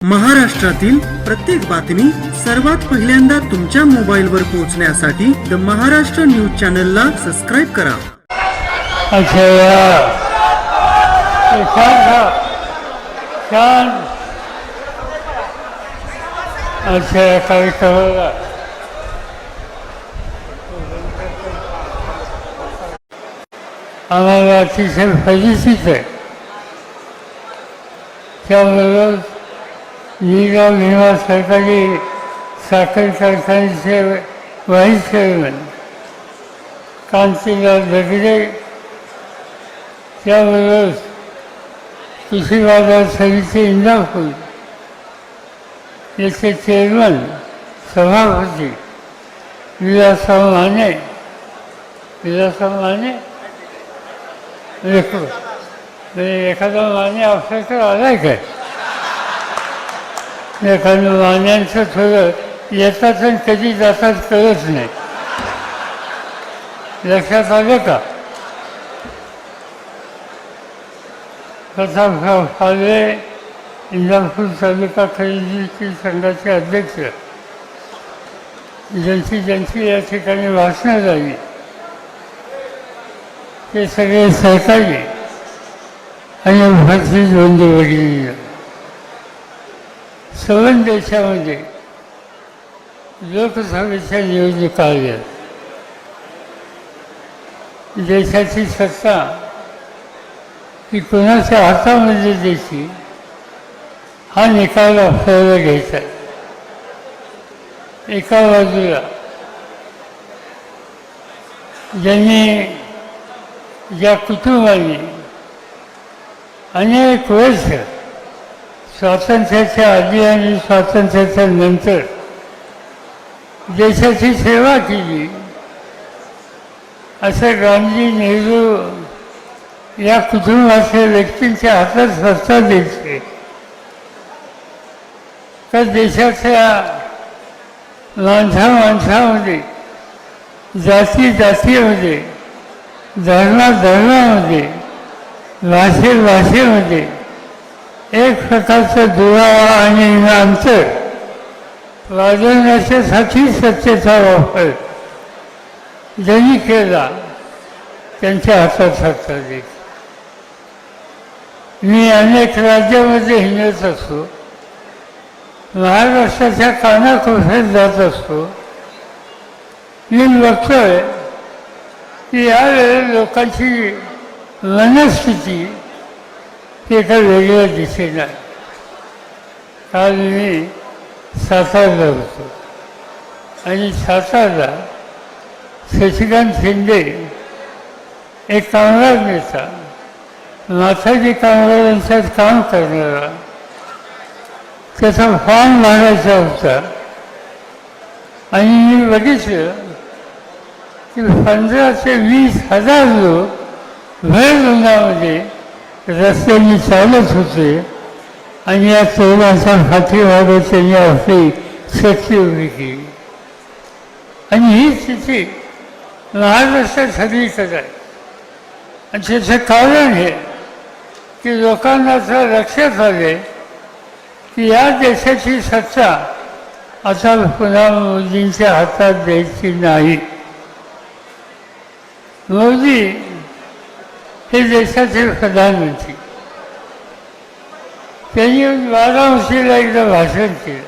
महाराष्ट्रातील प्रत्येक बातमी सर्वात पहिल्यांदा तुमच्या मोबाईलवर पोहोचण्यासाठी द महाराष्ट्र न्यूज चॅनलला सबस्क्राईब करा. आम्हाला अतिशय फायदेशीर आहे. त्याबरोबर निगाव भीमा सरकारी साखर कारखान्याचे व्हाईस चेअरमन कांतीलाल दगडे, त्याबरोबर कृषी बाजार समिती इंदापूर याचे चेअरमन सभापती विलासराव माने एखादा माने आपल्याकडे आलाय काय? एखाद्या मान्यांचं थोडं येतात आणि कधी जातात कळत नाही. लक्षात आलं का? प्रतापराव फाळवे इंदापूर तालुका खरेदी संघाचे अध्यक्ष, ज्यांची या ठिकाणी भाषणं झाली ते सगळे सहकारी आणि भारतीय बंधू भगिनी. सर्व देशामध्ये लोकसभेच्या निवडणुका आल्या. देशाची सत्ता ही कोणाच्या हातामध्ये द्यायची हा निकाल आपल्याला घ्यायचा. एका बाजूला ज्या कुटुंबाने अनेक वर्ष स्वातंत्र्याच्या आधी आणि स्वातंत्र्याच्या नंतर देशाची सेवा केली, असं गांधी, नेहरू या कुटुंबाच्या व्यक्तींच्या हातात सत्ता द्यायची. तर देशाच्या माणसामध्ये, जातीमध्ये, धर्मामध्ये, भाषेमध्ये एक प्रकारचं दुरावा आणि अंतर वाढवण्याच्यासाठी सत्तेचा वापर ज्यांनी केला त्यांच्या हातात सत्ता द्यायची. मी अनेक राज्यामध्ये हिंडत असतो, महाराष्ट्राच्या कानाकोपऱ्यात जात असतो. मी बघतोय की यावेळेला लोकांची मनस्थिती एका वेगळ्या दिशेला. काल मी सातारला होतो आणि सातारला शशिकांत शिंदे एक कामगार नेता, माथाडी कामगारांच्यात काम करणारा, त्याचा फॉर्म भरायचा होता आणि मी बघितलं की 15,000 ते 20,000 लोक भर उन्हामध्ये रस्त्याने चालत होते आणि या तरुणाच्या पाठीमागे त्यांनी आपली शक्ती उभी केली. आणि ही स्थिती महाराष्ट्रात सगळीकडे आहे. आणि त्याचं कारण हे की लोकांना असं लक्षात आले की या देशाची सत्ता आता पुन्हा मोदींच्या हातात द्यायची नाही. मोदी हे देशाचे प्रधानमंत्री, त्यांनी वाराणसीला एकदा भाषण केलं.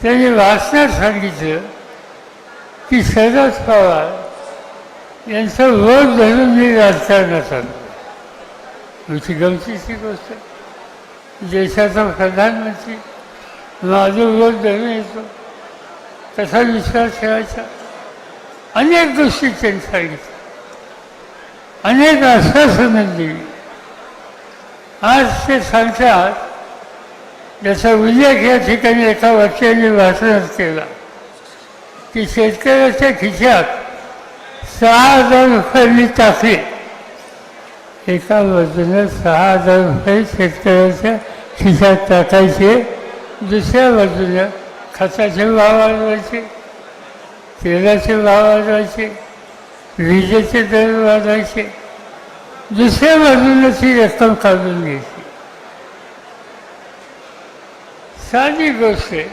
त्यांनी भाषणात सांगितलं की शरद पवार यांचं वोट धरून मी राजकारणात आलो. तुमची गमतीची गोष्ट, देशाचा प्रधानमंत्री माझं वोट धरून येतो, कसा विश्वास ठेवायचा. अनेक गोष्टी त्यांनी सांगितल्या, अनेक आश्वासनं दिली. आज ते सांगतात, ज्याचा उल्लेख या ठिकाणी एका वाक्याने भाषणात केला की शेतकऱ्याच्या खिशात 6,000 रुपये मी टाकले. एका बाजूने 6,000 रुपये शेतकऱ्याच्या खिशात टाकायचे, दुसऱ्या बाजूने खताचे भाव वाढवायचे, तेलाचे भाव वाढवायचे, विजेचे दर वाढवायचे. दुसऱ्या बाजूला ती रक्कम काढून घ्यायची. साधी गोष्ट आहे.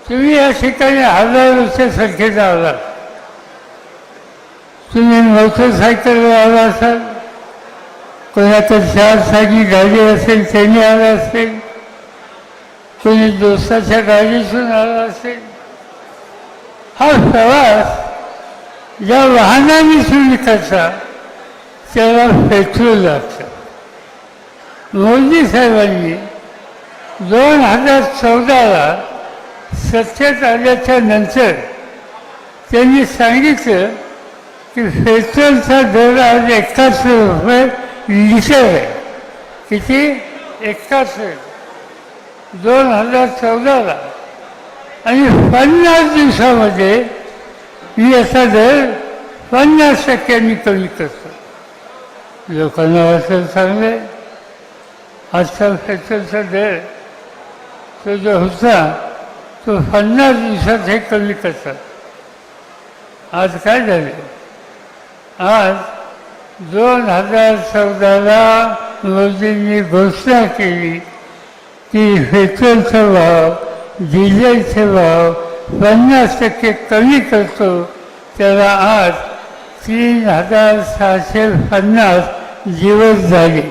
तुम्ही या ठिकाणी हजारोच्या संख्येनं आलात. तुम्ही मोटरसायकलवर आला असाल, कोणाकडे 4 चाकी गाडी असेल त्याने आला असेल, कोणी दोस्ताच्या गाडीतून आला असेल. हा प्रवास ज्या वाहनाने तुम्ही करता त्याला पेट्रोल लागतं. मोदी साहेबांनी 2014ला सत्तेत आल्याच्या नंतर त्यांनी सांगितलं की पेट्रोलचा दर आज 71 रुपये लिटर आहे. किती? 71 2014ला. आणि 50 दिवसामध्ये मी याचा दर 50% कमी करतो. लोकांना वाटलं चांगलं आहे. आजचा पेट्रोलचा दर तो जो होता तो 50 दिवसात हे कमी करतात. आज काय झाले? आज 2014ला मोदींनी घोषणा केली की पेट्रोलचा भाव, डिझेलचे भाव 50% कमी करतो. त्याला आज 3650 दिवस झाले.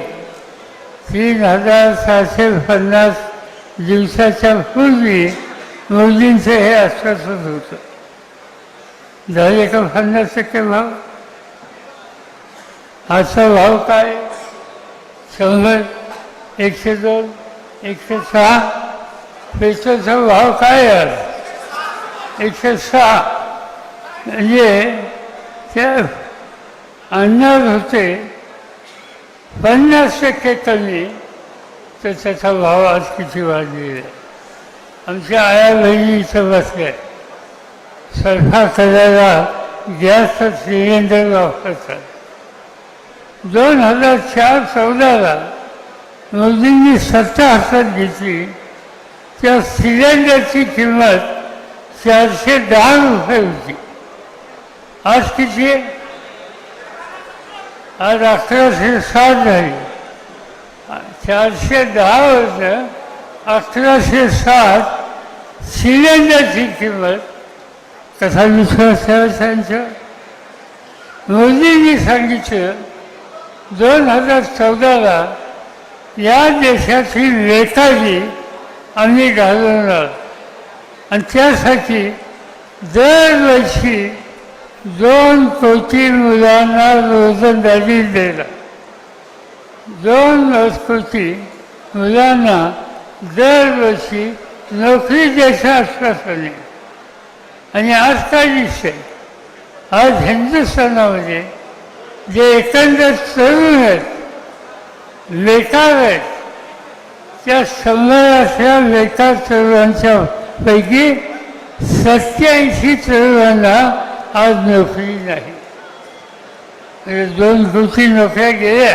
3650 दिवसाच्या पूर्वी मोदींचं हे आश्वासन होतं. झाले का 50% भाव? आजचा भाव काय? 100, 102, 106. पेट्रोलचा भाव काय आज? 106. म्हणजे त्या आणणार होते 50% कमी, तर त्याचा भाव आज किती वाढलेला आहे. आमच्या आया बहिणी इथं बसल्या, स्वयंपाक करायला गॅसचं सिलेंडर वापरतात. 2014ला मोदींनी सत्ता हातात घेतली, त्या सिलेंडरची किंमत 410 रुपये होती. आज किती आहे? आज 1160 झाली. 410 वरनं 1160 सिलेंडरची किंमत. कसा विश्वास ठेवायचा? मोदींनी सांगितलं 2014ला या देशाची लेखाजी आम्ही घालवणार आणि त्यासाठी दरवर्षी 2 कोटी मुलांना रोजंदारी द्यायला. 2 कोटी मुलांना दरवर्षी नोकरी द्यायचं आश्वासन आहे. आणि आज काय दिसतंय? आज हिंदुस्थानामध्ये जे एकंदर तरुण आहेत, बेकार आहेत, त्या समाजाच्या बेकार तरुणांच्या पैकी 87 तरुणांना आज नोकरी नाही. 2 कोटी नोकऱ्या गेल्या.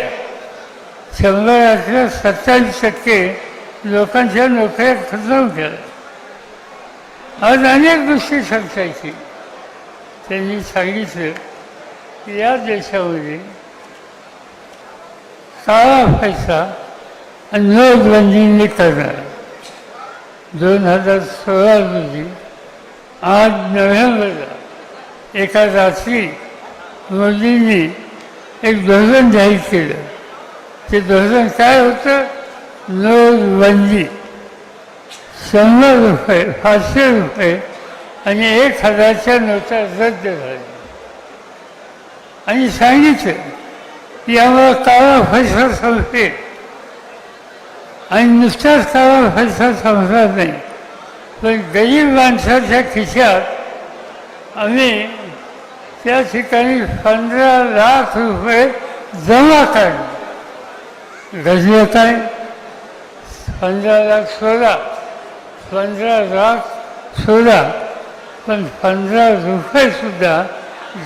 100 27% लोकांच्या नोकऱ्या खतम केल्या. आज अनेक गोष्टी सांगायची. त्यांनी सांगितलं की या देशामध्ये काळा पैसा आणि नोटबंदीने करणार. 2016 रोजी 8 नोव्हेंबरला एका रात्री मोदींनी एक धोरण जाहीर केलं. ते धोरण काय होतं? नोटबंदी. 100 रुपये, 500 रुपये आणि 1000च्या नोटा रद्द झाल्या. आणि सांगितलं की यामुळे काळा पैसा संपेल. आणि नुसताच काळा पैसा संपणार नाही, पण गरीब माणसाच्या खिशात आम्ही त्या ठिकाणी 15 लाख रुपये जमा काढले. घडलं काय? 15 लाख सोडा, 15 लाख सोडा, पण 15 रुपयेसुद्धा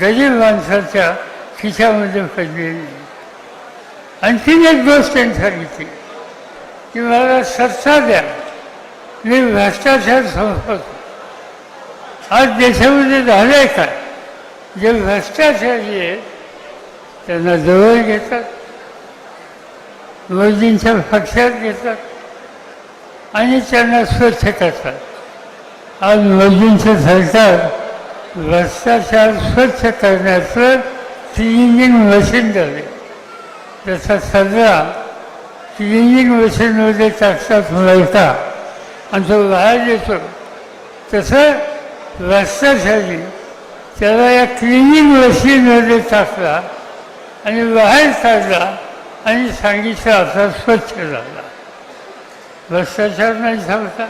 गरीब माणसाच्या खिशामध्ये पडले नाही. आणखीन एक गोष्ट त्यांनी सांगितली की मला सत्ता द्या, मी भ्रष्टाचार संपवतो. आज देशामध्ये झालं आहे काय? जे भ्रष्टाचारी आहेत त्यांना जवळ घेतात, मोदींच्या पक्षात घेतात. आणि त्यांना स्वच्छ करतात. आज मोदींचं सरकार भ्रष्टाचार स्वच्छ करण्याचं क्लिनिंग मशीन झाले. जसा सगळा क्लिनिंग मशीनमध्ये टाकतात मैदा आणि तो बाहेर येतो, तसं भ्रष्टाचारी त्याला या क्लिनिंग मशीनमध्ये टाकला आणि बाहेर काढला आणि सांगितलं आता स्वच्छ झाला. भ्रष्टाचार नाही सांगता,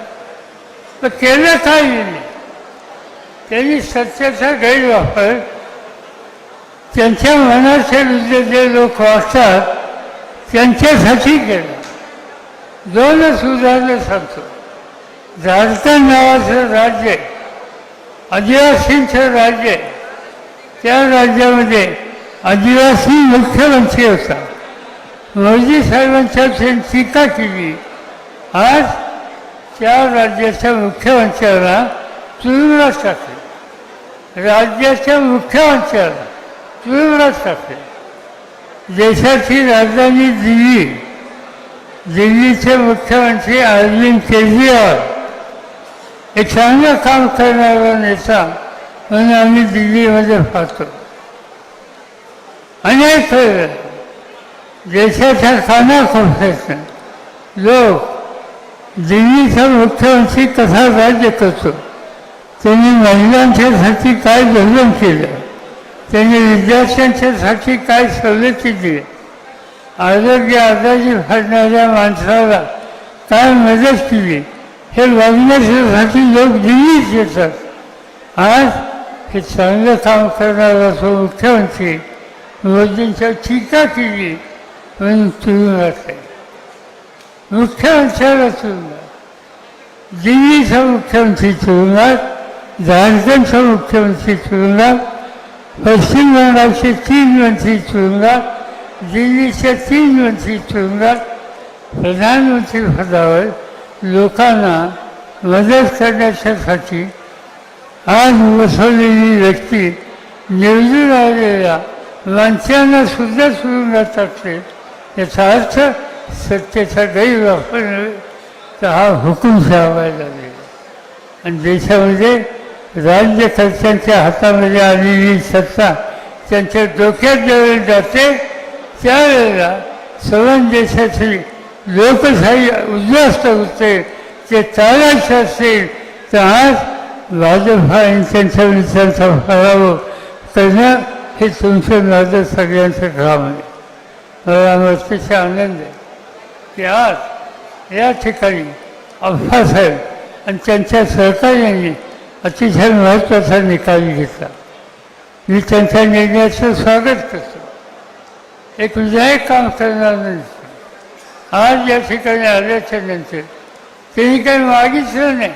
पण केलं काय नाही. त्यांनी सत्याचा गैरवापर त्यांच्या मनाच्या विरुद्ध जे लोक वागतात त्यांच्यासाठी केलं. दोनच उदाहरणं सांगतो. झारखंड नावाचं राज्य आहे, आदिवासींचं राज्य आहे. त्या राज्यामध्ये आदिवासी मुख्यमंत्री होता. मोदी साहेबांच्या टीका केली. आज त्या राज्याच्या मुख्यमंत्र्याला तुरुंगात टाकले. राज्याच्या मुख्यमंत्र्याला तुरुंगात टाकले. देशाची राजधानी दिल्ली, दिल्लीचे मुख्यमंत्री अरविंद केजरीवाल एक चांगलं काम करणारा नेता म्हणून आम्ही दिल्लीमध्ये पाहतो. अनेक देशाच्या कानाकोपऱ्यातून लोक दिल्लीचा मुख्यमंत्री कसा राज्य करतो, त्यांनी महिलांच्यासाठी काय धोरण केलं, त्यांनी विद्यार्थ्यांच्यासाठी काय सवलती दिल्या, आरोग्य आजारी पडणाऱ्या माणसाला काय मदत केली, हे बघण्यासाठी लोक दिल्लीत येतात. आज हे चांगलं काम करणारा तो मुख्यमंत्री मोदींच्या टीका केली म्हणून तुरुंगात आहे. मुख्यमंत्र्याला तुरुंगात, दिल्लीचा मुख्यमंत्री तुरुंगात, झारखंडचा मुख्यमंत्री तुरुंगात, पश्चिम बंगालचे 3 मंत्री तुरुंगात, दिल्लीचे 3 मंत्री तुरुंगात. प्रधानमंत्री पदावर लोकांना मदत करण्यासाठी आज बसवलेली व्यक्ती निवडून आलेल्या माणसांना सुद्धा तुरुंगात टाकते. याचा अर्थ सत्तेचा गैरवापर नव्हे तर हा हुकुमशाही लागलेला. आणि देशामध्ये राज्यकर्त्यांच्या हातामध्ये आलेली सत्ता त्यांच्या डोक्यात ज्यावेळी जाते त्यावेळेला सर्व देशाची लोकशाही उद्ध्वस्त होते. ते चालायचं असेल तर आज भाजपा आणि त्यांच्या विचारांचा पराभव करणं हे तुमचं माझं सगळ्यांचं काम आहे. मला अतिशय आनंद आहे की आज या ठिकाणी अप्पासाहेब आणि त्यांच्या सहकार्याने अतिशय महत्त्वाचा निकाल घेतला. मी त्यांच्या निर्णयाचं स्वागत करतो. एक विधायक काम करणार नाही. आज या ठिकाणी आल्याच्या नंतर त्यांनी काही मागितलं नाही,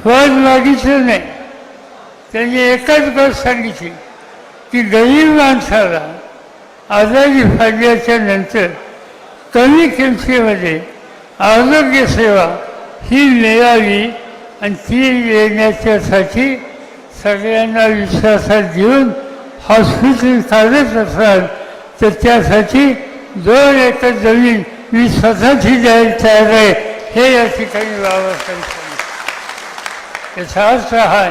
पद मागितलं नाही. त्यांनी एकच गोष्ट सांगितली की गरीब माणसाला आजारी पडल्याच्या नंतर कमी किमतीमध्ये आरोग्यसेवा ही मिळावी आणि ती येण्याच्यासाठी सगळ्यांना विश्वासात घेऊन हॉस्पिटल काढत असाल तर त्यासाठी 2 एकर जमीन मी स्वतःची द्यायला तयार आहे, हे या ठिकाणी बाबासाहेब सांगितलं. याचा अर्थ हा आहे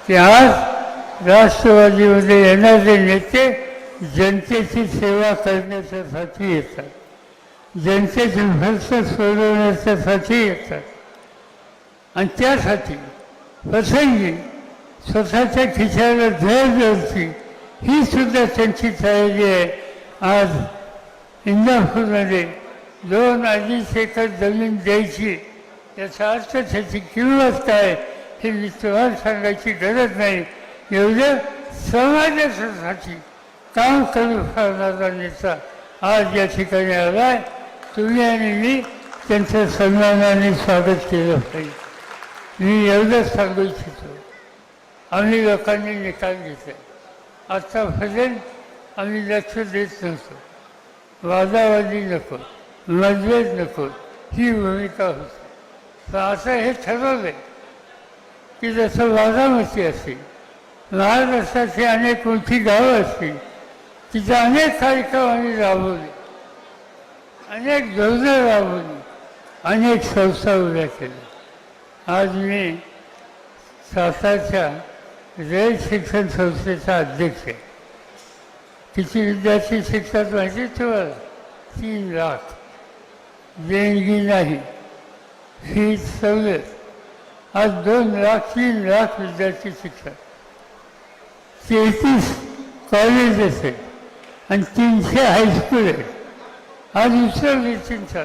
की आज राष्ट्रवादीमध्ये येणारे नेते जनतेची सेवा करण्याच्यासाठी येतात, जनतेचे प्रश्न सोडवण्याच्यासाठी येतात. आणि त्यासाठी प्रसंगी स्वतःच्या खिशाला धर द्यायची ही सुद्धा त्यांची तयारी आहे. आज इंदापूरमध्ये 2-2.5 एकर जमीन द्यायची, याचा अर्थ त्याची किंमत काय हे मी तुम्हाला सांगायची गरज नाही. एवढं समाजासाठी काम करू करणारा नेता आज या ठिकाणी आला आहे. तुम्ही आणि मी त्यांचं सन्मानाने स्वागत केलं पाहिजे. मी एवढंच सांगू इच्छितो, आम्ही लोकांनी निकाल घेतला. आत्तापर्यंत आम्ही लक्ष देत नव्हतो, वादावादी नको, मतभेद नको ही भूमिका होती. पण असं हे ठरवलं आहे की जसं बारामती असेल, महाराष्ट्राची अनेक मोठी गावं असतील, तिथे अनेक कार्यक्रम आम्ही राबवले, अनेक धोरणं राबवली. अनेक संस्था उभ्या केल्या. आज मी सातारच्या रयत शिक्षण संस्थेचा अध्यक्ष आहे. किती विद्यार्थी शिकतात माहिती तुम्हाला? 3 लाख. देणगी नाही, ही सवलत. आज 2 लाख 3 लाख विद्यार्थी शिकतात. 33 कॉलेज असेल आणि 300 हायस्कूल आहे. आज उचलली चिंता.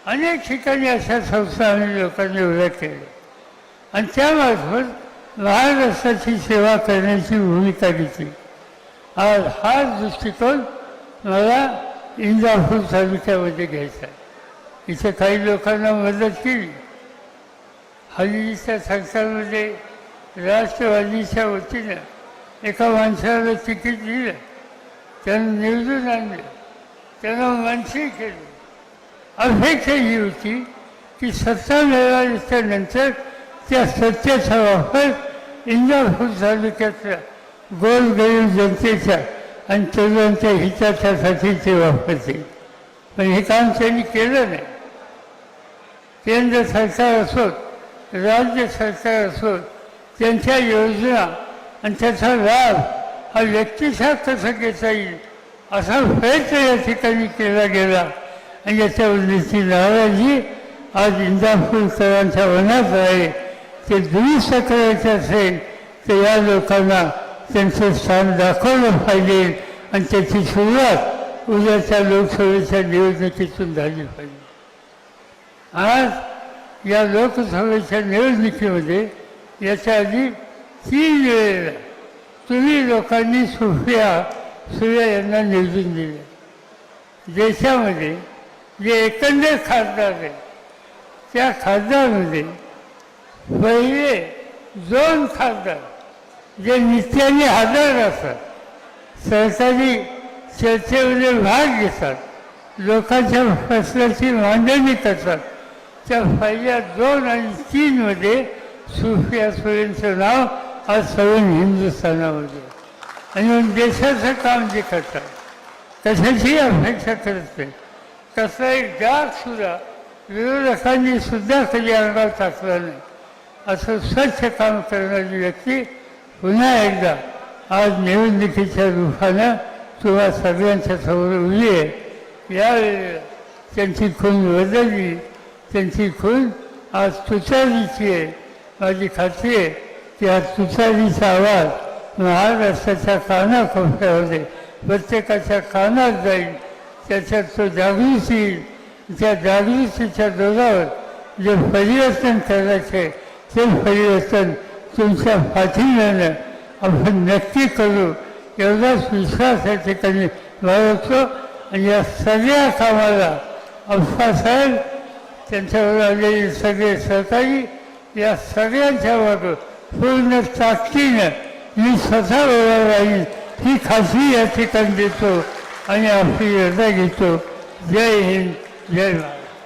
अनेक ठिकाणी अशा संस्था आम्ही लोकांनी उभ्या केल्या आणि त्यामार्फत महाराष्ट्राची सेवा करण्याची भूमिका घेतली. आज हा दृष्टिकोन मला इंदापूर तालुक्यामध्ये घ्यायचा आहे. इथे काही लोकांना मदत केली. हल्लीच्या सरकारमध्ये राष्ट्रवादीच्या वतीनं एका माणसाला तिकीट दिलं, त्यानं निवडून आणलं, त्यानं मंत्री केलं. अपेक्षा ही होती की सत्ता मिळाल्याच्या नंतर त्या सत्तेचा वापर इंदापूर तालुक्यातल्या गोरगरीब जनतेच्या आणि तरुणांच्या हिताच्यासाठी ते वापरतील. पण हे काम त्यांनी केलं नाही. केंद्र सरकार असोत, राज्य सरकार असोत, त्यांच्या योजना आणि त्याचा लाभ हा व्यक्तिशः कसा घेता येईल असा प्रयत्न या ठिकाणी केला गेला आणि याच्यावरची नाराजी आज इंदापूरकरांच्या मनात आहे. ते दुरुस्त करायचे असेल तर या लोकांना त्यांचं स्थान दाखवलं पाहिजे आणि त्याची सुरुवात उद्याच्या लोकसभेच्या निवडणुकीतून झाली पाहिजे. आज या लोकसभेच्या निवडणुकीमध्ये याच्या आधी 3 वेळेला तुम्ही लोकांनी सुप्रिया यांना निवडून दिले. देशामध्ये जे एकंदर खासदार आहेत त्या खासदारामध्ये पहिले 2 खासदार जे नित्याने हजर असतात, सरकारी चर्चेमध्ये भाग घेतात, लोकांच्या प्रश्नाची मांडणी करतात, त्या पहिल्या 2 आणि 3 मध्ये सुप्रिया सुळेंचं नाव आज सगळं हिंदुस्थानामध्ये आणि मग देशाचं काम जे करतात कशाची अपेक्षा करत नाही. तसा एक डागसुद्धा विरोधकांनी सुद्धा कधी अंगावर टाकला नाही. असं स्वच्छ काम करणारी व्यक्ती पुन्हा एकदा आज निवडणुकीच्या रूपानं तुम्हा सगळ्यांच्या समोर उभी आहे. यावेळेला त्यांची खून बदलली, त्यांची खून आज तुतारीची आहे. माझी खात्री आहे की हा तुतारीचा आवाज महाराष्ट्राच्या कानाकोपऱ्यामध्ये प्रत्येकाच्या कानात जाईल. त्याच्यात तो जागृती येईल. त्या जागृतीच्या जोरावर जे परिवर्तन करायचे ते परिवर्तन तुमच्या पाठिंब्यानं आपण नक्की करू एवढाच विश्वास या ठिकाणी बाळगतो. आणि या सगळ्या कामाला अप्पासाहेब, त्यांच्यावर आलेले सगळे सहकारी, या सगळ्यांच्या मागं पूर्ण ताकदीनं मी स्वतः उभा राहील ही खात्री या ठिकाणी देतो आणि आपली रजा घेतो. जय हिंद, जय महाराष्ट्र.